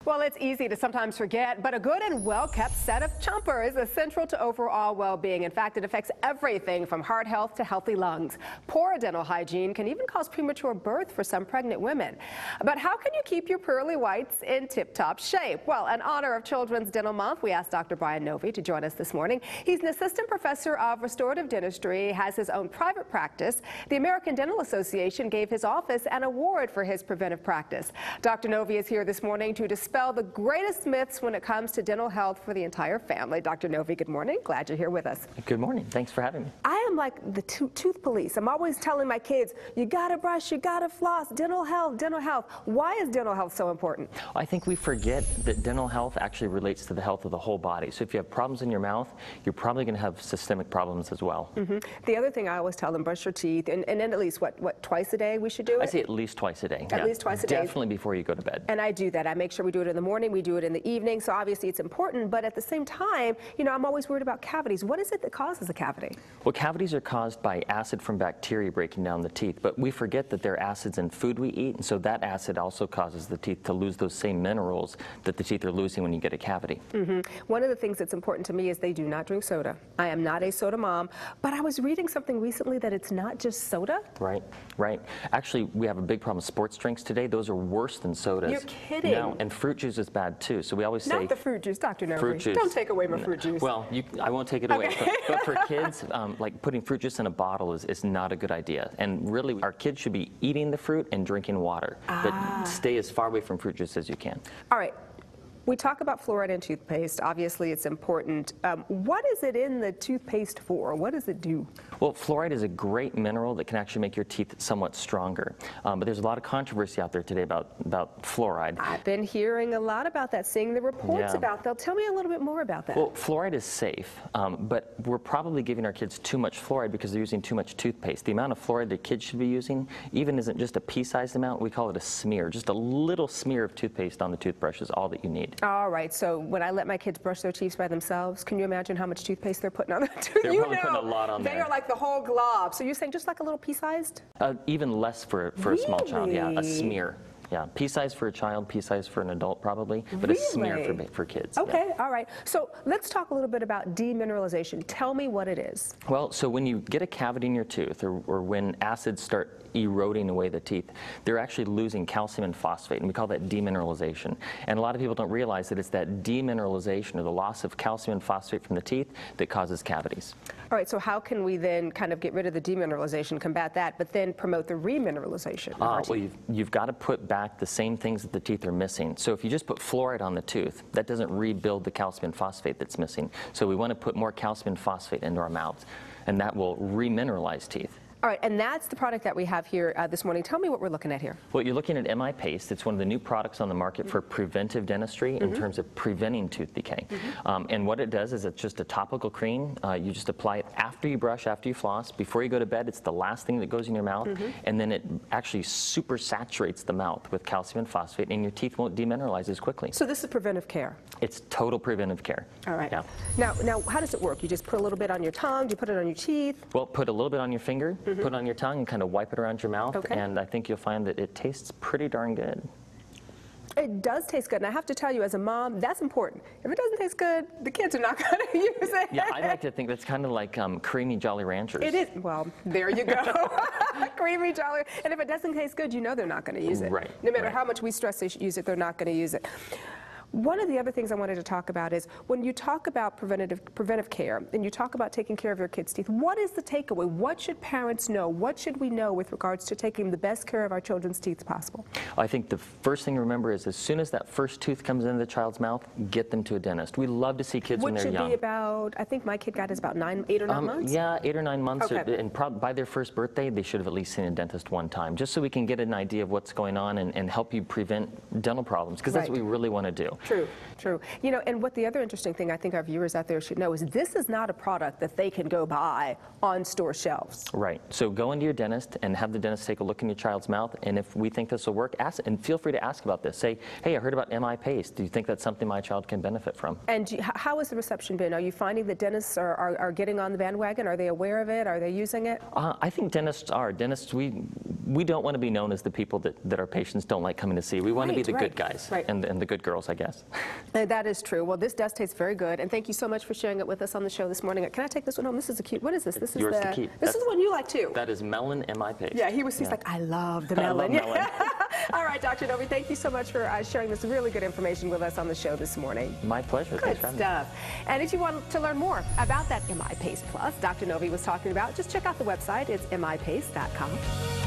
Well, it's easy to sometimes forget, but a good and well-kept set of chompers is essential to overall well-being. In fact, it affects everything from heart health to healthy lungs. Poor dental hygiene can even cause premature birth for some pregnant women. But how can you keep your pearly whites in tip-top shape? Well, in honor of Children's Dental Month, we asked Dr. Brian Novy to join us this morning. He's an assistant professor of restorative dentistry, has his own private practice. The American Dental Association gave his office an award for his preventive practice. Dr. Novy is here this morning to dispel the greatest myths when it comes to dental health for the entire family. Dr. Novy, good morning. Glad you're here with us. Good morning. Thanks for having me. I am like the tooth police. I'm always telling my kids, you gotta brush, you gotta floss, dental health, dental health. Why is dental health so important? I think we forget that dental health actually relates to the health of the whole body. So if you have problems in your mouth, you're probably going to have systemic problems as well. The other thing I always tell them, brush your teeth, and then at least, what, twice a day we should do it? I say at least twice a day. At least twice a day. Definitely before you go to bed. And I do that. I make sure we do it in the morning, we do it in the evening, so obviously it's important, but at the same time, you know, I'm always worried about cavities. What is it that causes a cavity? Well, cavities are caused by acid from bacteria breaking down the teeth, but we forget that there are acids in food we eat, and so that acid also causes the teeth to lose those same minerals that the teeth are losing when you get a cavity. One of the things that's important to me is they do not drink soda. I am not a soda mom, but I was reading something recently that it's not just soda. Right, right. Actually, we have a big problem with sports drinks today. Those are worse than sodas. You're kidding. No, and fruit juice is bad too. So we always say... Not the fruit juice, Dr. Novy. Fruit juice. Don't take away my fruit juice. Well, I won't take it away. Okay. But for kids, like putting fruit juice in a bottle is not a good idea. And really, our kids should be eating the fruit and drinking water. But stay as far away from fruit juice as you can. All right. We talk about fluoride in toothpaste. Obviously, it's important. What is it in the toothpaste for? What does it do? Well, fluoride is a great mineral that can actually make your teeth somewhat stronger. But there's a lot of controversy out there today about fluoride. I've been hearing a lot about that, seeing the reports about that. Tell me a little bit more about that. Well, fluoride is safe, but we're probably giving our kids too much fluoride because they're using too much toothpaste. The amount of fluoride that kids should be using even isn't just a pea-sized amount. We call it a smear. Just a little smear of toothpaste on the toothbrush is all that you need. All right, so when I let my kids brush their teeth by themselves, can you imagine how much toothpaste they're putting on their tooth? They're probably putting a lot on there. They are like the whole glob. So you're saying just like a little pea-sized? Even less for a small child, yeah, a smear. Yeah, pea-size for a child, pea-size for an adult probably, but a smear for kids. Okay, all right. So let's talk a little bit about demineralization. Tell me what it is. Well, so when you get a cavity in your tooth or when acids start eroding away the teeth, they're actually losing calcium and phosphate, and we call that demineralization. And a lot of people don't realize that it's that demineralization or the loss of calcium and phosphate from the teeth that causes cavities. All right, so how can we then kind of get rid of the demineralization, combat that, but then promote the remineralization? Well, you've got to put back the same things that the teeth are missing. So if you just put fluoride on the tooth, that doesn't rebuild the calcium and phosphate that's missing. So we want to put more calcium and phosphate into our mouths, and that will remineralize teeth. All right, and that's the product that we have here this morning. Tell me what we're looking at here. Well, you're looking at MI Paste. It's one of the new products on the market for preventive dentistry in terms of preventing tooth decay. And what it does is it's just a topical cream. You just apply it after you brush, after you floss. Before you go to bed, it's the last thing that goes in your mouth. And then it actually super saturates the mouth with calcium and phosphate, and your teeth won't demineralize as quickly. So this is preventive care? It's total preventive care. All right. Yeah. Now, how does it work? You just put a little bit on your tongue? Do you put it on your teeth? Well, put a little bit on your finger. Put it on your tongue and kind of wipe it around your mouth, and I think you'll find that it tastes pretty darn good. It does taste good, and I have to tell you, as a mom, that's important. If it doesn't taste good, the kids are not going to use it. Yeah, I like to think that's kind of like creamy Jolly Ranchers. It is. Well, there you go. Creamy Jolly. And if it doesn't taste good, you know they're not going to use it. Right. No matter how much we stress they should use it, they're not going to use it. One of the other things I wanted to talk about is when you talk about preventive care and you talk about taking care of your kids' teeth, what is the takeaway? What should parents know? What should we know with regards to taking the best care of our children's teeth possible? I think the first thing to remember is as soon as that first tooth comes into the child's mouth, get them to a dentist. We love to see kids when they're young. Which should be about, I think my kid got his about 8 or 9 months? Yeah, 8 or 9 months. Okay. And by their first birthday, they should have at least seen a dentist one time, just so we can get an idea of what's going on and help you prevent dental problems, because that's what we really want to do. True, true. You know, and what the other interesting thing I think our viewers out there should know is this is not a product that they can go buy on store shelves. Right. So go into your dentist and have the dentist take a look in your child's mouth, and if we think this will work, ask, and feel free to ask about this. Say, hey, I heard about MI paste. Do you think that's something my child can benefit from? And how has the reception been? Are you finding that dentists are getting on the bandwagon? Are they aware of it? Are they using it? I think dentists are. Dentists, we don't want to be known as the people that our patients don't like coming to see. We want to be the good guys and the good girls, I guess. That is true. Well, this does taste very good, and thank you so much for sharing it with us on the show this morning. Can I take this one home? This is a cute. What is this? This is yours to keep. This is the one you like too. That is melon MI paste. Yeah, he's like, I love the melon. I love melon. All right, Dr. Novy, thank you so much for sharing this really good information with us on the show this morning. My pleasure. Good stuff. And if you want to learn more about that MI Paste Plus Dr. Novy was talking about, just check out the website. It's mipaste.com.